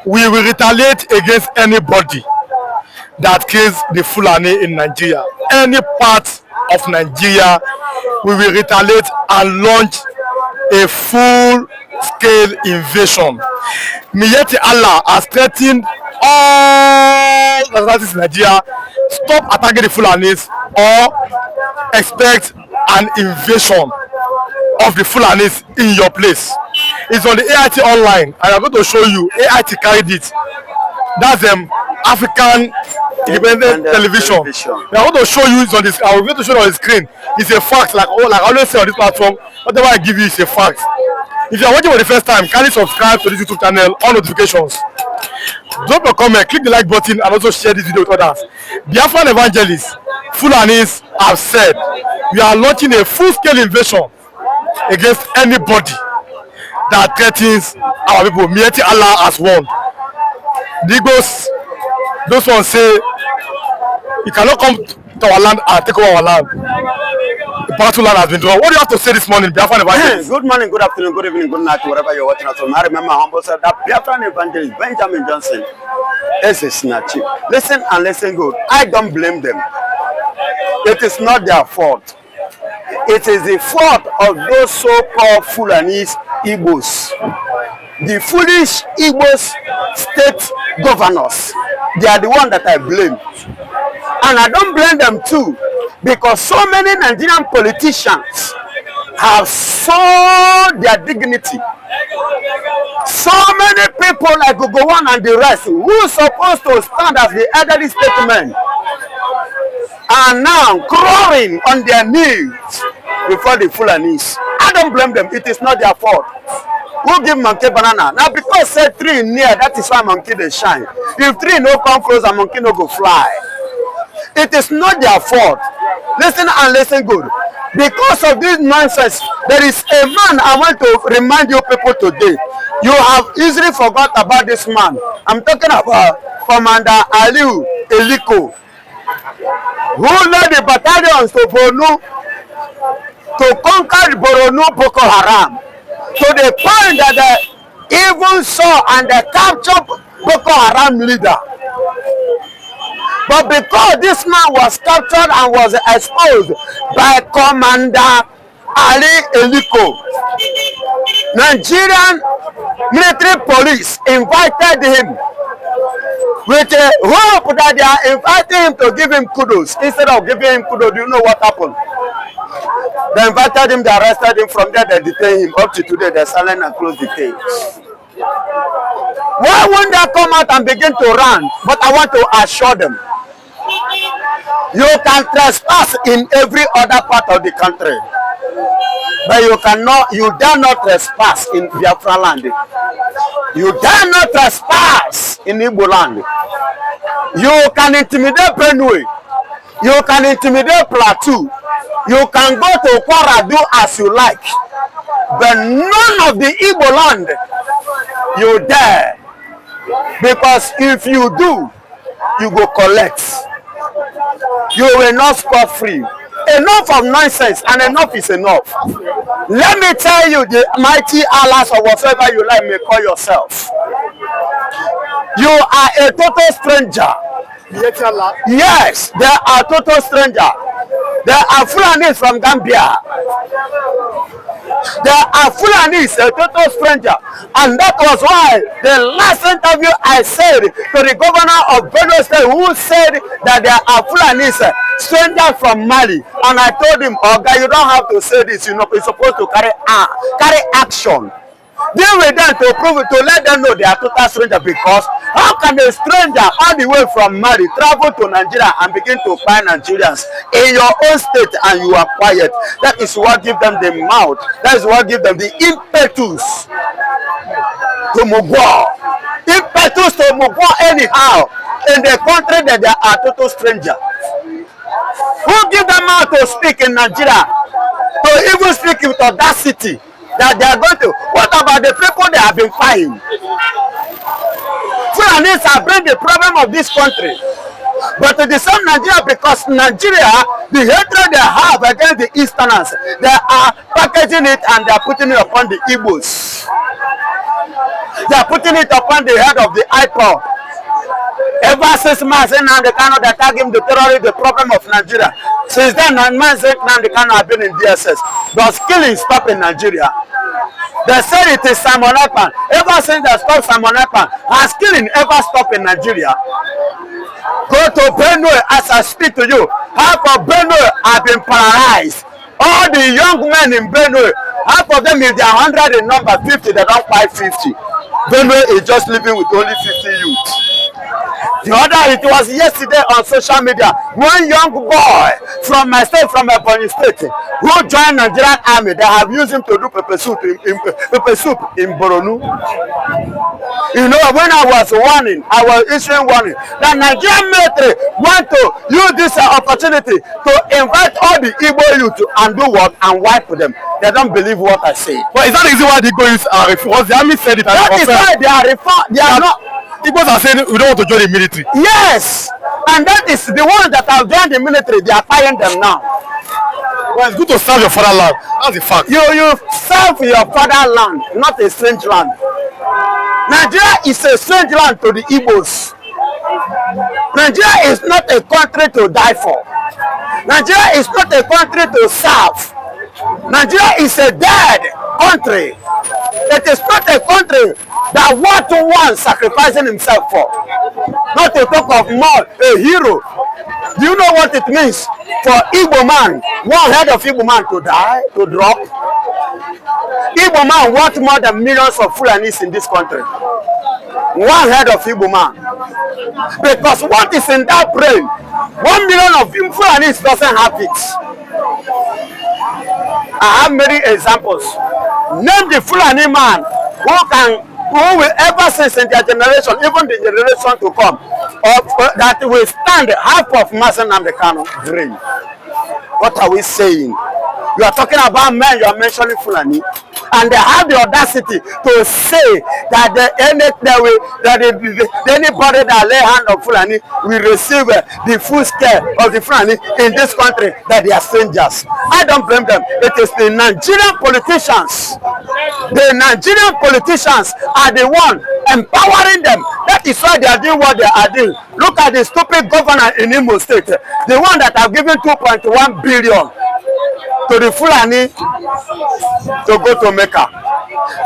We will retaliate against anybody that kills the Fulani in Nigeria. Any part of Nigeria, we will retaliate and launch a full-scale invasion. Miyetti Allah has threatened all nationalities in Nigeria, stop attacking the Fulanis or expect an invasion of the Fulanis in your place. It's on the AIT online, and I'm going to show you. AIT carried it. That's African independent television. I'm going to show you it on this. I'm going to show it on the screen. It's a fact, like I always say on this platform. Whatever I give you is a fact. If you are watching for the first time, kindly subscribe to this YouTube channel, on notifications. Drop a comment, click the like button, and also share this video with others. Biafran evangelists, Fulanis have said we are launching a full-scale invasion against anybody that threatens our people. Miyetti Allah has won. The Igbos, those ones say you cannot come to our land and take over our land. The battle line has been drawn. What do you have to say this morning, Biafran evangelist? Good morning, good afternoon, good evening, good night, wherever you're watching us from. I remember humble self that Biafran evangelist Benjamin Johnson is a snatchy. Listen and listen good. I don't blame them. It is not their fault. It is the fault of those so-called Fulanese Igbos. The foolish Igbos state governors. They are the one that I blame. And I don't blame them too, because so many Nigerian politicians have sold their dignity. So many people like Gogowan and the rest who are supposed to stand as the elderly statesmen are now crawling on their knees before the Fulanis. I don't blame them. It is not their fault. Who give monkey banana? Now because say tree near, that is why monkey they shine. If tree no come close, a monkey no go fly. It is not their fault. Listen and listen good. Because of this nonsense, there is a man I want to remind you people today. You have easily forgot about this man. I'm talking about Commander Aliu Eliko, who led the battalions to Borno to conquer Borno Boko Haram, to the point that they even saw and they captured Boko Haram leader. But because this man was captured and was exposed by Commander Ali Eliko, Nigerian military police invited him with a hope that they are inviting him to give him kudos. Instead of giving him kudos, do you know what happened? They invited him, they arrested him. From there, they detained him. Up to today, they're silent and close the case. Why won't they come out and begin to run? But I want to assure them, you can trespass in every other part of the country, but you dare not trespass in Biafra land. You dare not trespass in Igbo land. You can intimidate Benue. You can intimidate Plateau. You can go to Kwara, do as you like. But none of the Igbo land you dare. Because if you do, you go collect. You will not score free. Enough of nonsense, and enough is enough. Let me tell you, the mighty Allahs or whatever you like may call yourself. You are a total stranger. Yes, they are total stranger. They are Fulanis from Gambia. They are Fulanis, a total stranger. And that was why the last interview I said to the governor of Benue State, who said that there are Fulanis, strangers from Mali. And I told him, oh guy, you don't have to say this, you know, you're supposed to carry action. Deal with them to prove it, to let them know they are total stranger. Because how can a stranger all the way from Mali travel to Nigeria and begin to find Nigerians in your own state and you are quiet? That is what gives them the mouth. That is what gives them the impetus to move on. Impetus to move on anyhow in the country that they are total stranger. Who give them out to speak in Nigeria? To even speak with audacity that they are going to. What about the people they have been fighting? Fulanis have been the problem of this country. But to the same Nigeria, because Nigeria, the hatred they have against the Easterners, they are packaging it and they are putting it upon the Igbos. They are putting it upon the head of the IPOB. Ever since Mazen and the Kano that tag him the terrorist, the problem of Nigeria. Since then, Mazen and the Kano have been in DSS. Does killing stop in Nigeria? They said it is Simon Ekpan. Ever since they stopped Simon Ekpan, has killing ever stopped in Nigeria? Go to Benue as I speak to you. Half of Benue have been paralyzed. All the young men in Benue, half of them, if they are 100 in number, 50, they don't fight 50. Benue is just living with only 50 youth. The other, it was yesterday on social media, one young boy from my state, from Ebonyi State, who joined Nigerian army. They have used him to do pepper soup in Boronu. You know, when I was issuing warning that Nigerian military want to use this opportunity to invite all the Igbo youth to and do work and wipe them. They don't believe what I say. But is that the reason why the Igbo youth are reformed? The army said it. That is why they are reformed. They are not. Igbos are saying we don't want to join the military. Yes, and that is the ones that have joined the military. They are firing them now. Well, it's good to serve your fatherland. That's the fact. You serve your fatherland, not a strange land. Nigeria is a strange land to the Igbos. Nigeria is not a country to die for. Nigeria is not a country to serve. Nigeria is a dead country. It is not a country that what one sacrificing himself for. Not to talk of more a hero. Do you know what it means for Igbo man, one head of Igbo man to die, to drop? Igbo man worth more than millions of Fulanis in this country. One head of Igbo man. Because what is in that brain, 1 million of Fulanis doesn't have it. I have many examples. Name the Fulani man who will ever since in their generation, even the generation to come, that will stand half of Mazen and the Kano dream. What are we saying? You are talking about men, you are mentioning Fulani, and they have the audacity to say that anybody that lay hand on Fulani will receive the full scale of the Fulani in this country, that they are strangers. I don't blame them. It is the Nigerian politicians. The Nigerian politicians are the one empowering them. That is why they are doing what they are doing. Look at the stupid governor in Imo State, the one that have given 2.1 billion to the Fulani to go to Mecca.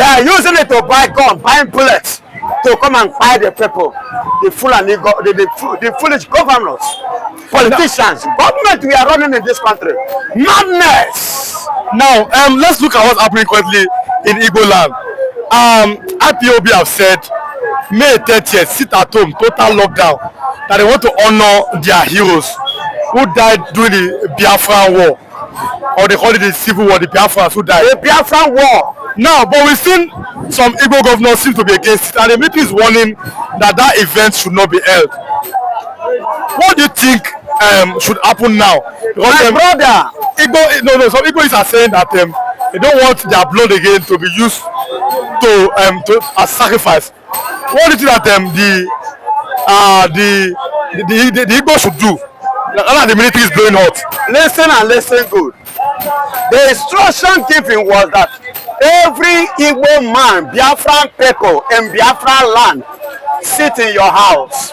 They are using it to buy guns, buying bullets to come and buy the people. The Fulani, the foolish governors, politicians, government we are running in this country. Madness! Now, let's look at what's happening currently in Igbo land. IPOB have said May 30th, sit at home, total lockdown, that they want to honor their heroes who died during the Biafran War. Or they call it the Civil War, the Biafrans who died. The Biafran War. Now, but we've seen some Igbo governors seem to be against it, and the military is warning that that event should not be held. What do you think should happen now? Because, my brother, some Igbos are saying that they don't want their blood again to be used to as sacrifice. What do you think that the Igbos should do? The military is blowing hot. Listen and listen good. The instruction given was that every Igbo man, Biafran people in Biafran land, sit in your house.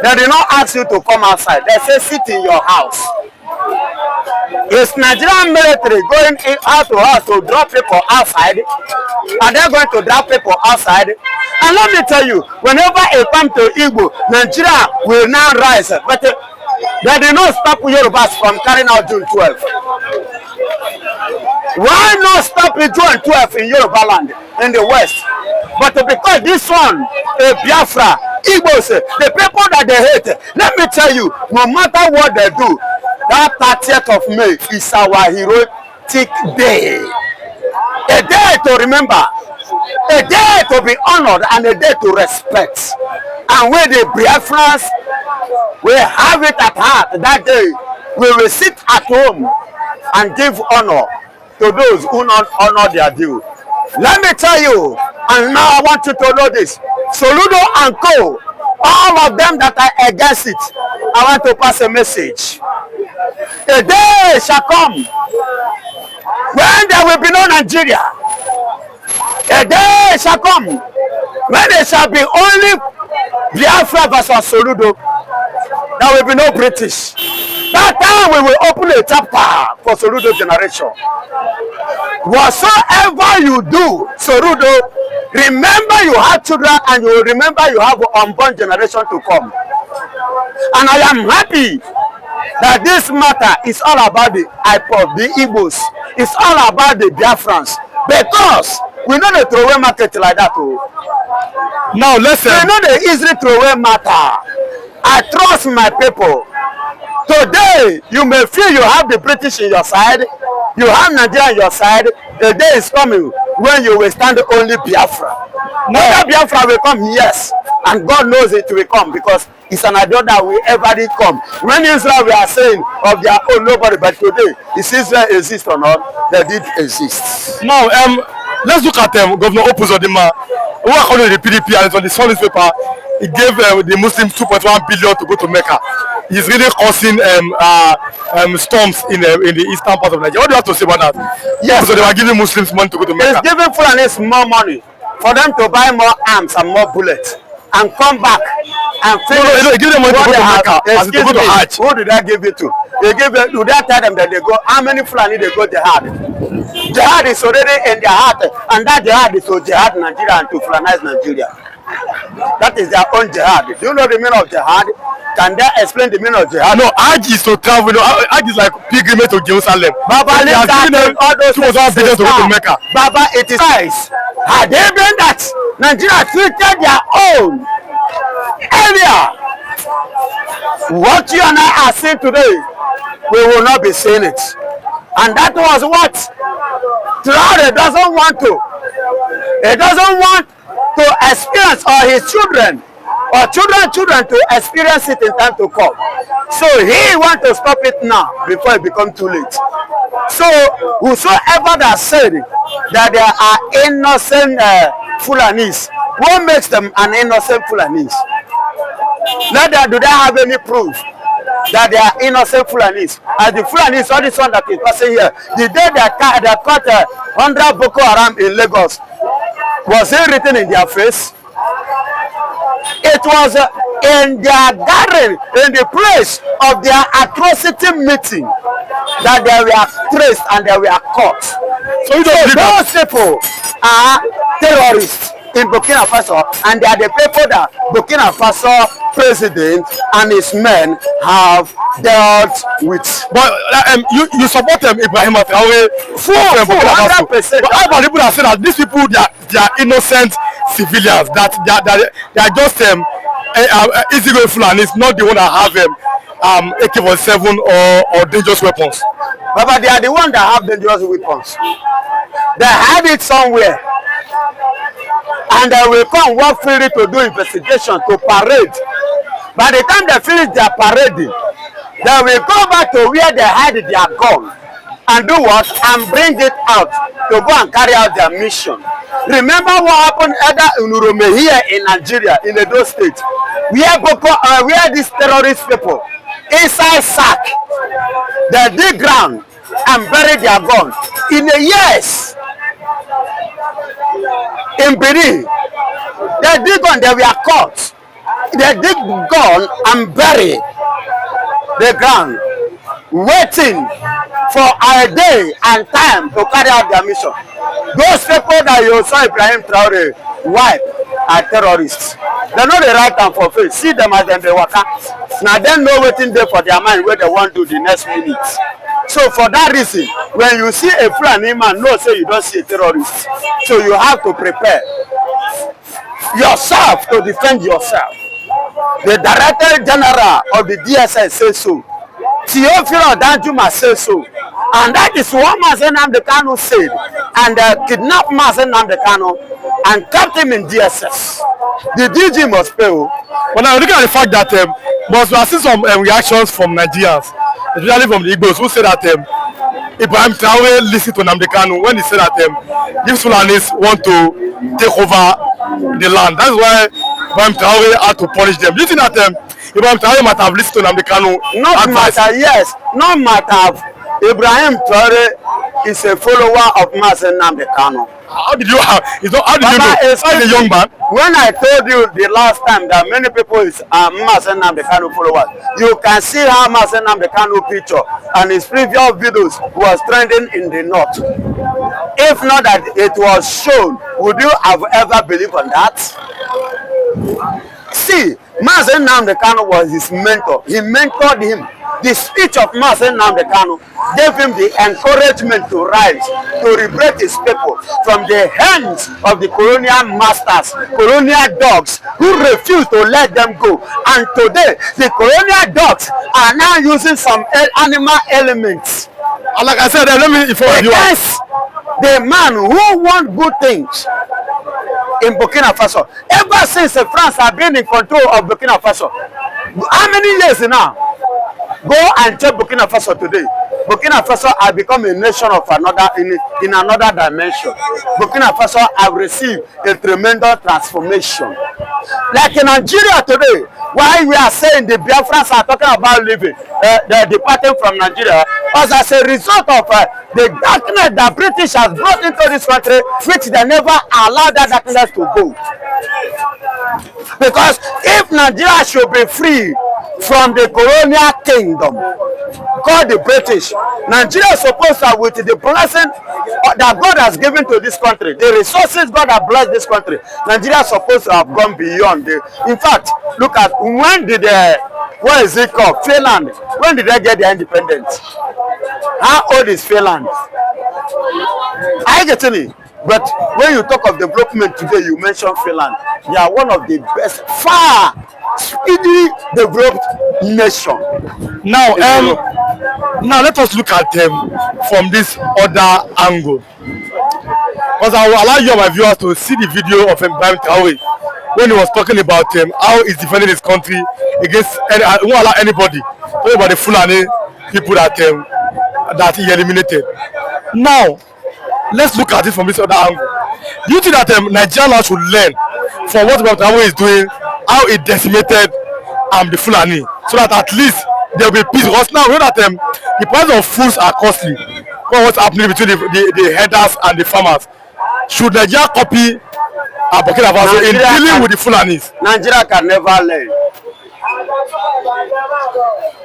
They did not ask you to come outside. They say sit in your house. Is Nigerian military going in out to house to drop people outside? Are they going to drop people outside? And let me tell you, whenever it comes to Igbo, Nigeria will now rise. But they did not stop Yorubas from carrying out June 12. Why not stop June 12 in Yoruba land, in the West? But because this one, Biafra, Igbos, the people that they hate, let me tell you, no matter what they do, that 30th of May is our heroic day. A day to remember, a day to be honored, and a day to respect. And when the Biafrans will have it at heart that day, we will sit at home and give honor to those who not honor their due. Let me tell you, and now I want you to know this, Soludo and Co, all of them that are against it, I want to pass a message. A day shall come when there will be no Nigeria. A day shall come when there shall be only Biafra versus Soludo. There will be no British. That time we will open a chapter for Soludo generation. Whatsoever you do, Soludo, remember you have children and you will remember you have an unborn generation to come. And I am happy that this matter is all about the IPOB, the Igbos. It's all about the Biafrans. Because we know the throwaway market like that. Oh. Now listen. We know the easily throwaway matter. I trust my people. Today, you may feel you have the British in your side. You have Nigeria on your side. The day is coming when you will stand only Biafra. Whether Biafra will come, yes. And God knows it will come because it's an idea that will ever did come. When Israel we are saying of their own nobody, but today, is Israel exist or not? They did exist. Now, let's look at Governor Opuzodima, who according to the PDP and it's on the Sunday paper, he gave the Muslims 2.1 billion to go to Mecca. He's really causing storms in the eastern part of Nigeria. What do you have to say about that? Yes. So they were giving Muslims money to go to Mecca. It's giving Fulanis more money for them to buy more arms and more bullets and come back and finish. No, give them money to go to Mecca. Excuse me, who did I give it to? They give it, do they tell them that they go, how many Fulani they go jihad? Jihad is already in their heart, and that jihad is to jihad Nigeria and to Fulanize Nigeria. That is their own jihad. Do you know the meaning of jihad? Can they explain the meaning of jihad? No, Hajj is to travel. No, Hajj is like pilgrimage to Jerusalem. Baba, they are giving them all those 2.1 billion to go to Mecca. Baba, it is nice. Had they been that Nigeria treated their own area, what you and I are seeing today, we will not be seeing it. And that was what Traore doesn't want to. He doesn't want to experience, or his children or children to experience it in time to come. So he wants to stop it now before it becomes too late. So whosoever that said that there are innocent Fulanis, what makes them an innocent Fulanis? Do they have any proof that they are innocent Fulanis? As the Fulanis, all this one that is passing here, the day they caught 100 Boko Haram in Lagos, was it written in their face? It was in their gathering, in the place of their atrocity meeting, that they were traced and they were caught. So those people are terrorists in Burkina Faso, and they are the people that Burkina Faso president and his men have dealt with. But you support Ibrahim Traore, 100%. But how about people that say that these people they are innocent civilians, that they are just easygoing Fulanis, not the one that have AK-47 or dangerous weapons. But they are the ones that have dangerous weapons. They have it somewhere. And they will come work freely to do investigation, to parade. By the time they finish their parading, they will go back to where they had their gun and do what? And bring it out to go and carry out their mission. Remember what happened either in Urome here in Nigeria, in Edo State, where these terrorist people inside sack, they dig ground and bury their gun. In a years, in Benin, they dig gun, they were caught. They dig gun and bury the ground, waiting for a day and time to carry out their mission. Those people that you saw Ibrahim Traore wipe are terrorists. They know the right time for faith. See them as them they waka. Now they know waiting there for their mind where they want to do the next minute. So for that reason, when you see a Fulani man, no say you don't see a terrorist. So you have to prepare yourself to defend yourself. The Director General of the DSS says so. Theophilo Danjuma says so. And that is what Mazen Namdekano said. And kidnapped Mazen Namdekano and kept him in DSS. The DG must pay. Well, now looking at the fact that but we are seeing some reactions from Nigerians, especially from the Igbos, who say that Ibrahim Traore listened to Namdekano when he said that if Fulanis want to take over the land. That's why Ibrahim Traore had to punish them. Do you think that Ibrahim Traore might have listened to Namdekano? Not advice? matter, yes. Not matter. Ibrahim Traore is a follower of Mazen Nnamdi Kanu. How did you know? As a young man. When I told you the last time that many people is Mazen Nnamdi Kanu followers, you can see how Mazen Nnamdi Kanu picture and his previous videos was trending in the north. If not that it was shown, would you have ever believed on that? See, Mazen Nnamdi Kanu was his mentor. He mentored him. The speech of Mazen Nnamdi Kanu gave him the encouragement to rise, to liberate his people from the hands of the colonial masters, colonial dogs who refused to let them go. And today, the colonial dogs are now using some animal elements. And like I said, let me inform you. Against the man who want good things in Burkina Faso. Ever since France have been in control of Burkina Faso, how many years now? Go and check Burkina Faso today. Burkina Faso have become a nation of another in another dimension. Burkina Faso have received a tremendous transformation. Like in Nigeria today, why we are saying the Biafrans are talking about leaving, they're departing from Nigeria, as a result of the darkness that British has brought into this country, which they never allowed that darkness to go. Because if Nigeria should be free from the colonial kingdom called the British, Nigeria is supposed to, with the blessing that God has given to this country, the resources God has blessed this country, Nigeria is supposed to have gone beyond. In fact, look at when did what is it called? Finland. When did they get their independence? How old is Finland? I get it. But when you talk of development today, you mention Finland. They are one of the best, far speedy developed nation. Now, now let us look at them from this other angle. Because I will allow you and my viewers to see the video of Ibrahim Traore when he was talking about how he's defending his country against won't allow anybody, talking about the Fulani people that that he eliminated. Now, let's look at it from this other angle. Do you think that Nigeria should learn from what Ibrahim Traore is doing, how he decimated the Fulani, so that at least there will be peace? Because now we know that the price of foods are costly. What's happening between the herders and the farmers? Should Nigeria copy Burkina Faso in dealing with the Fulanis? Nigeria can never learn.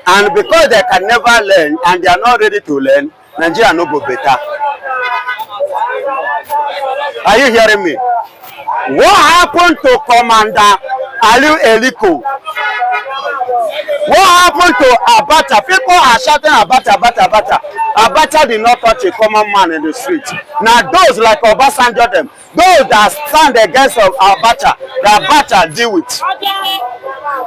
And because they can never learn and they are not ready to learn, Nigeria no go better. Are you hearing me? What happened to Commander Aliu Eliko? What happened to Abacha? People are shouting Abacha, Abacha, Abacha. Abacha did not touch a common man in the street. Now those like Obasanjo, them, those that stand against Abacha, the Abacha deal with.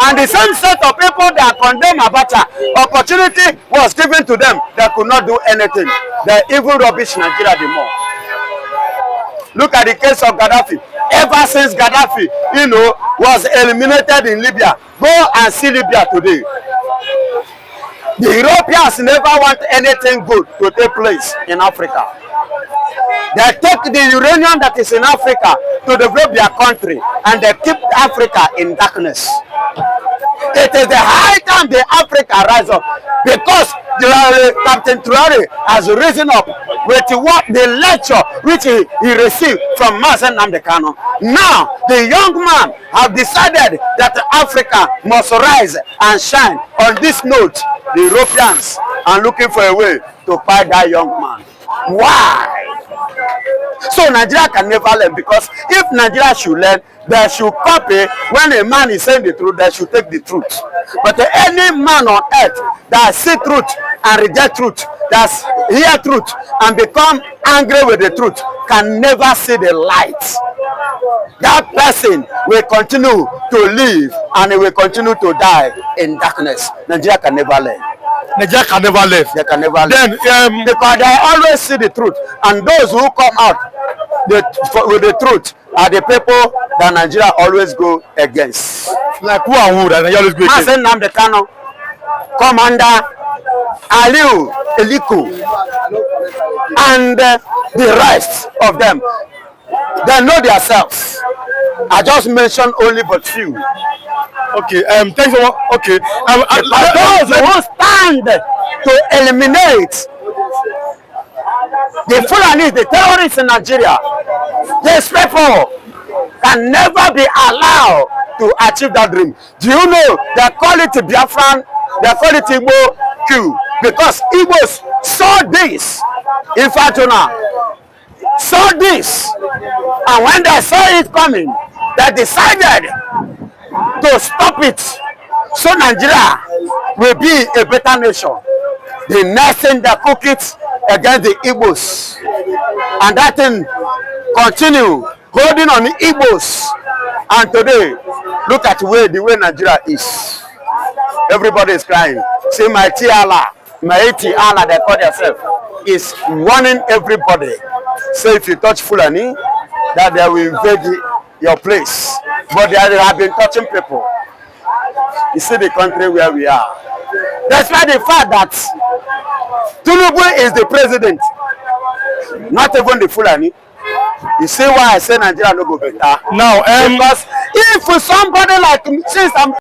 And the same set of people that condemn Abacha, opportunity was given to them. They could not do anything. They even rubbish Nigeria the more. Look at the case of Gaddafi. Ever since Gaddafi, was eliminated in Libya, go and see Libya today. The Europeans never want anything good to take place in Africa. They take the uranium that is in Africa to develop their country, and they keep Africa in darkness. It is the high time the Africa rise up, because Captain Traore has risen up with what the lecture which he received from Mazen Nnamdi Kanu. Now the young man have decided that Africa must rise and shine. On this note, the Europeans are looking for a way to fight that young man. Why? So Nigeria can never learn, because if Nigeria should learn, they should copy. When a man is saying the truth, they should take the truth. But any man on earth that see truth and reject truth, that hear truth and become angry with the truth, can never see the light. That person will continue to live and he will continue to die in darkness. Nigeria can never learn. Nigeria can never learn. They can never learn. Then, because they always see the truth, and those who come out with the truth are the people that Nigeria always go against. Like who and who that Nigeria always go against? Mazen Nnamdi Kanu, Commander Aliu Eliko, and the rest of them. They know themselves. I just mentioned only but few. Okay, thanks so much. Okay, those who stand to eliminate The Fulani, the terrorists in Nigeria, these people can never be allowed to achieve that dream. Do you know they call it Biafran, they call it Igbo Q, because Igbos saw this in Fatuna, saw this, and when they saw it coming, they decided to stop it so Nigeria will be a better nation. The next thing they cook it against the Igbos, and that thing continue holding on the Igbos. And today, look at the way Nigeria is. Everybody is crying. See, Miyetti Allah, Miyetti Allah, they call themselves, is warning everybody. Say if you touch Fulani, that they will invade your place. But they have been touching people. You see the country where we are. Despite the fact that Tinubu is the president, not even the Fulani. You see why I say Nigeria no go better? Now, because if somebody like me, since I'm